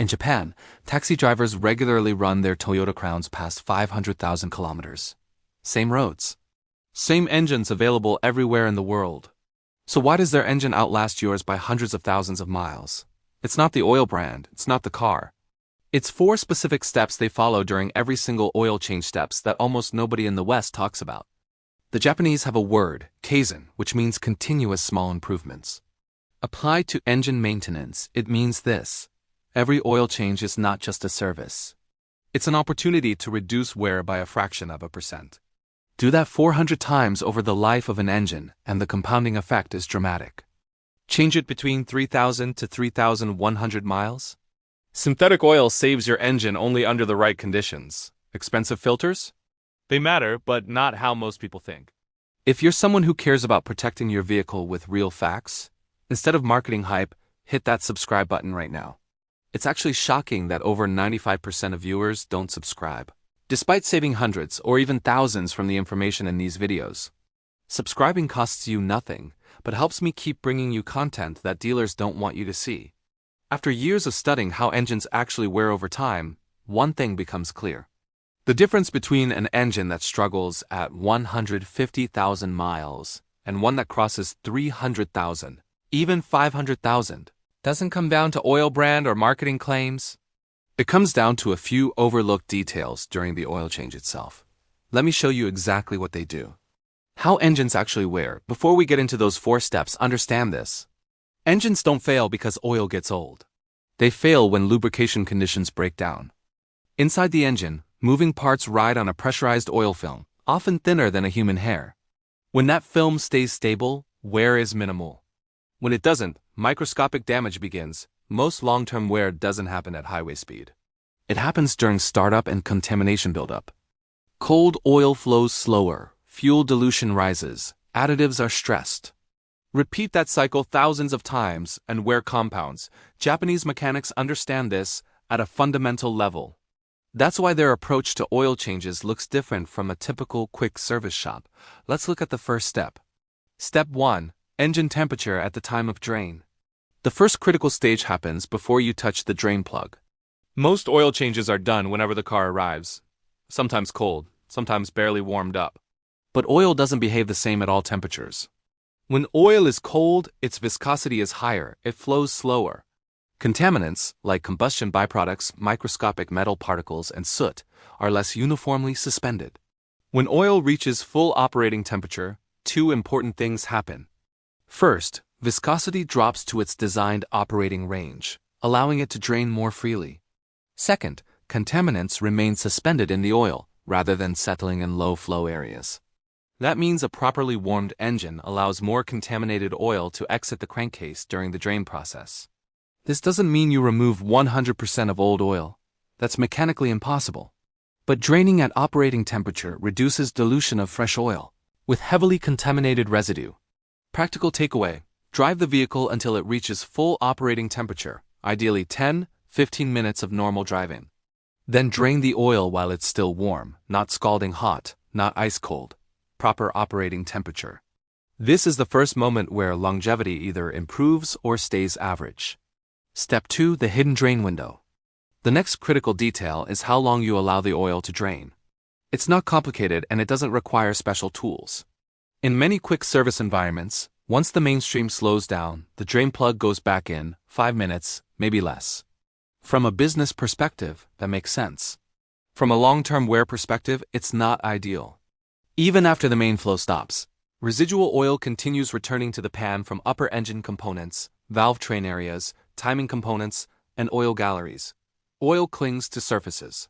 In Japan, taxi drivers regularly run their Toyota Crowns past 500,000 kilometers. Same roads. Same engines available everywhere in the world. So why does their engine outlast yours by hundreds of thousands of miles? It's not the oil brand, it's not the car. It's 4 specific steps they follow during every single oil change steps that almost nobody in the West talks about. The Japanese have a word, kaizen, which means continuous small improvements. Applied to engine maintenance, it means this. Every oil change is not just a service. It's an opportunity to reduce wear by a fraction of a percent. Do that 400 times over the life of an engine, and the compounding effect is dramatic. Change it between 3,000 to 3,100 miles? Synthetic oil saves your engine only under the right conditions. Expensive filters? They matter, but not how most people think. If you're someone who cares about protecting your vehicle with real facts, instead of marketing hype, hit that subscribe button right now. It's actually shocking that over 95% of viewers don't subscribe, despite saving hundreds or even thousands from the information in these videos. Subscribing costs you nothing, but helps me keep bringing you content that dealers don't want you to see. After years of studying how engines actually wear over time, one thing becomes clear. The difference between an engine that struggles at 150,000 miles and one that crosses 300,000, even 500,000, doesn't come down to oil brand or marketing claims. It comes down to a few overlooked details during the oil change itself. Let me show you exactly what they do. How engines actually wear. Before we get into those 4 steps, understand this. Engines don't fail because oil gets old. They fail when lubrication conditions break down. Inside the engine, moving parts ride on a pressurized oil film, often thinner than a human hair. When that film stays stable, wear is minimal. When it doesn't, microscopic damage begins. Most long-term wear doesn't happen at highway speed. It happens during startup and contamination buildup. Cold oil flows slower, fuel dilution rises, additives are stressed. Repeat that cycle thousands of times and wear compounds. Japanese mechanics understand this at a fundamental level. That's why their approach to oil changes looks different from a typical quick service shop. Let's look at the first step. Step 1. Engine temperature at the time of drain. The first critical stage happens before you touch the drain plug. Most oil changes are done whenever the car arrives. Sometimes cold, sometimes barely warmed up. But oil doesn't behave the same at all temperatures. When oil is cold, its viscosity is higher, it flows slower. Contaminants, like combustion byproducts, microscopic metal particles, and soot, are less uniformly suspended. When oil reaches full operating temperature, 2 important things happen. First, viscosity drops to its designed operating range, allowing it to drain more freely. Second, contaminants remain suspended in the oil, rather than settling in low-flow areas. That means a properly warmed engine allows more contaminated oil to exit the crankcase during the drain process. This doesn't mean you remove 100% of old oil. That's mechanically impossible. But draining at operating temperature reduces dilution of fresh oil, with heavily contaminated residue. Practical takeaway: drive the vehicle until it reaches full operating temperature, ideally 10-15 minutes of normal driving. Then drain the oil while it's still warm, not scalding hot, not ice cold. Proper operating temperature. This is the first moment where longevity either improves or stays average. Step 2. The hidden drain window. The next critical detail is how long you allow the oil to drain. It's not complicated and it doesn't require special tools. In many quick service environments, once the mainstream slows down, the drain plug goes back in, 5 minutes, maybe less. From a business perspective, that makes sense. From a long-term wear perspective, it's not ideal. Even after the main flow stops, residual oil continues returning to the pan from upper engine components, valve train areas, timing components, and oil galleries. Oil clings to surfaces.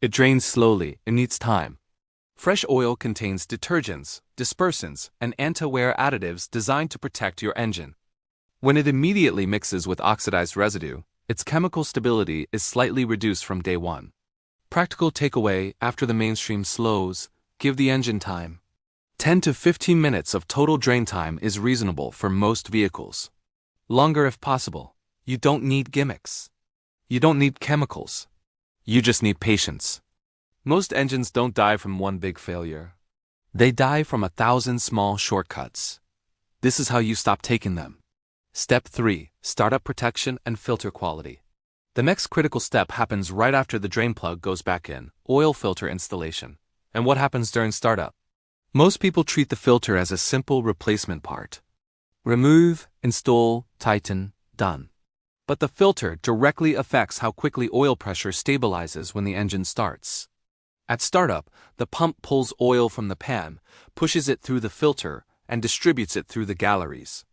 It drains slowly, it needs time. Fresh oil contains detergents, dispersants, and anti-wear additives designed to protect your engine. When it immediately mixes with oxidized residue, its chemical stability is slightly reduced from day one. Practical takeaway: after the mainstream slows, give the engine time. 10 to 15 minutes of total drain time is reasonable for most vehicles. Longer if possible. You don't need gimmicks. You don't need chemicals. You just need patience. Most engines don't die from one big failure. They die from 1,000 small shortcuts. This is how you stop taking them. Step 3. Startup protection and filter quality. The next critical step happens right after the drain plug goes back in, oil filter installation. And what happens during startup? Most people treat the filter as a simple replacement part. Remove, install, tighten, done. But the filter directly affects how quickly oil pressure stabilizes when the engine starts. At startup, the pump pulls oil from the pan, pushes it through the filter, and distributes it through the galleries.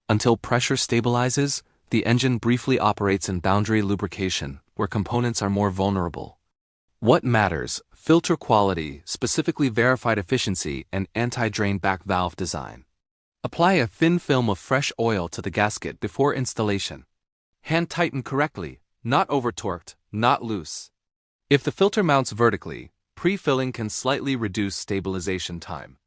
Until pressure stabilizes, the engine briefly operates in boundary lubrication, where components are more vulnerable. What matters? Filter quality, specifically verified efficiency, and anti-drain back valve design. Apply a thin film of fresh oil to the gasket before installation. Hand tighten correctly, not over-torqued, not loose. If the filter mounts vertically, pre-filling can slightly reduce stabilization time.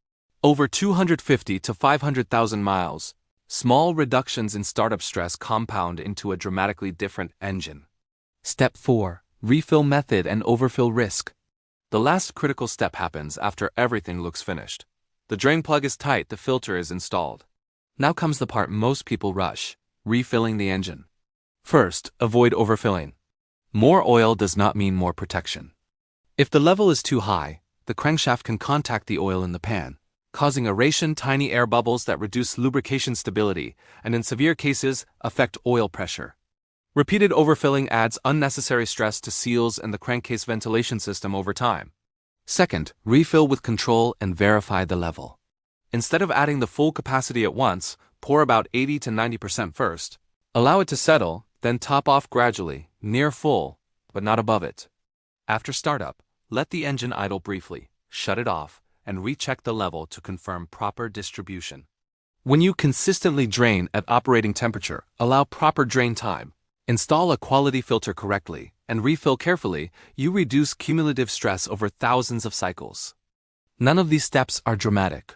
Over 250 to 500,000 miles, small reductions in startup stress compound into a dramatically different engine. Step 4. Refill method and overfill risk. The last critical step happens after everything looks finished. The drain plug is tight, the filter is installed. Now comes the part most people rush: refilling the engine. First, avoid overfilling. More oil does not mean more protection. If the level is too high, the crankshaft can contact the oil in the pan, causing aeration, tiny air bubbles that reduce lubrication stability, and in severe cases, affect oil pressure. Repeated overfilling adds unnecessary stress to seals and the crankcase ventilation system over time. Second, refill with control and verify the level. Instead of adding the full capacity at once, pour about 80 to 90% first. Allow it to settle, then top off gradually, near full, but not above it. After startup, let the engine idle briefly, shut it off, and recheck the level to confirm proper distribution. When you consistently drain at operating temperature, allow proper drain time, install a quality filter correctly, and refill carefully, you reduce cumulative stress over thousands of cycles. None of these steps are dramatic,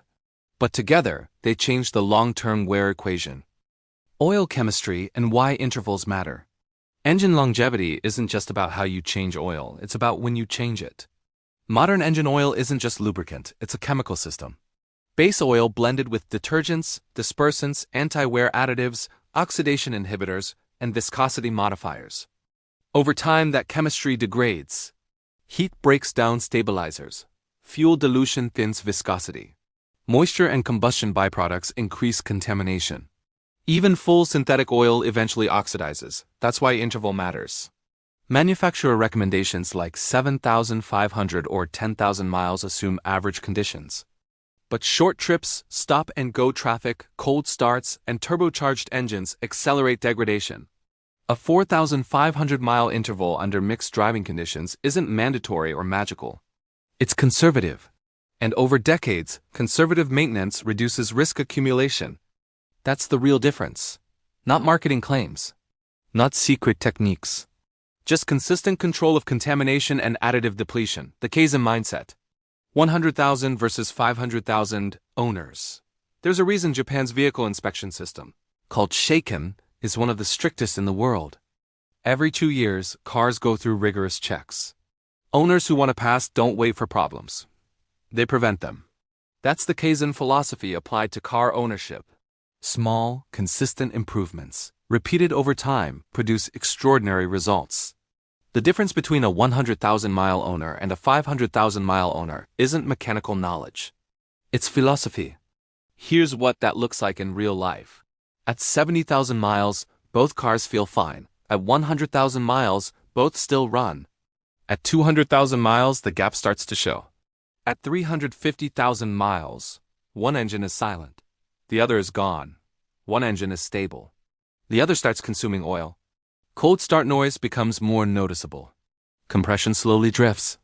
but together, they change the long-term wear equation. Oil chemistry and why intervals matter. Engine longevity isn't just about how you change oil, it's about when you change it. Modern engine oil isn't just lubricant, it's a chemical system. Base oil blended with detergents, dispersants, anti-wear additives, oxidation inhibitors, and viscosity modifiers. Over time, that chemistry degrades. Heat breaks down stabilizers. Fuel dilution thins viscosity. Moisture and combustion byproducts increase contamination. Even full synthetic oil eventually oxidizes. That's why interval matters. Manufacturer recommendations like 7,500 or 10,000 miles assume average conditions. But short trips, stop-and-go traffic, cold starts, and turbocharged engines accelerate degradation. A 4,500-mile interval under mixed driving conditions isn't mandatory or magical. It's conservative. And over decades, conservative maintenance reduces risk accumulation. That's the real difference. Not marketing claims. Not secret techniques. Just consistent control of contamination and additive depletion, the Kaizen mindset. 100,000 versus 500,000 owners. There's a reason Japan's vehicle inspection system, called Sheiken, is one of the strictest in the world. Every 2 years, cars go through rigorous checks. Owners who want to pass don't wait for problems. They prevent them. That's the Kaizen philosophy applied to car ownership. Small, consistent improvements, repeated over time, produce extraordinary results. The difference between a 100,000-mile owner and a 500,000-mile owner isn't mechanical knowledge. It's philosophy. Here's what that looks like in real life. At 70,000 miles, both cars feel fine. At 100,000 miles, both still run. At 200,000 miles, the gap starts to show. At 350,000 miles, one engine is silent. The other is gone. One engine is stable. The other starts consuming oil. Cold start noise becomes more noticeable. Compression slowly drifts.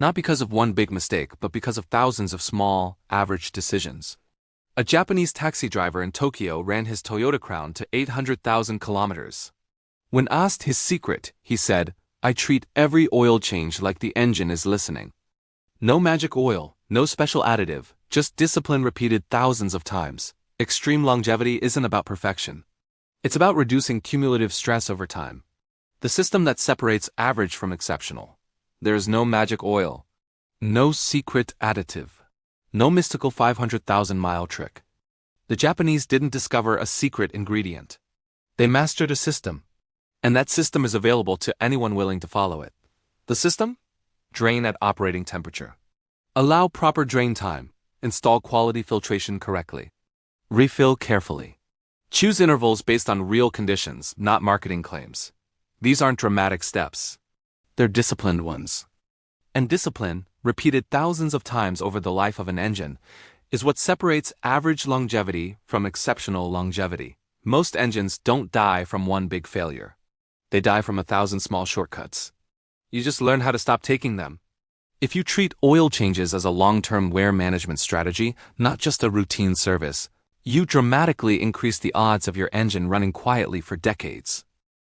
Not because of one big mistake, but because of thousands of small, average decisions. A Japanese taxi driver in Tokyo ran his Toyota Crown to 800,000 kilometers. When asked his secret, he said, "I treat every oil change like the engine is listening. No magic oil, no special additive, just discipline repeated thousands of times." Extreme longevity isn't about perfection. It's about reducing cumulative stress over time. The system that separates average from exceptional. There is no magic oil. No secret additive. No mystical 500,000-mile trick. The Japanese didn't discover a secret ingredient. They mastered a system. And that system is available to anyone willing to follow it. The system? Drain at operating temperature. Allow proper drain time. Install quality filtration correctly. Refill carefully. Choose intervals based on real conditions, not marketing claims. These aren't dramatic steps. They're disciplined ones. And discipline, repeated thousands of times over the life of an engine, is what separates average longevity from exceptional longevity. Most engines don't die from one big failure. They die from 1,000 small shortcuts. You just learn how to stop taking them. If you treat oil changes as a long-term wear management strategy, not just a routine service, you dramatically increase the odds of your engine running quietly for decades.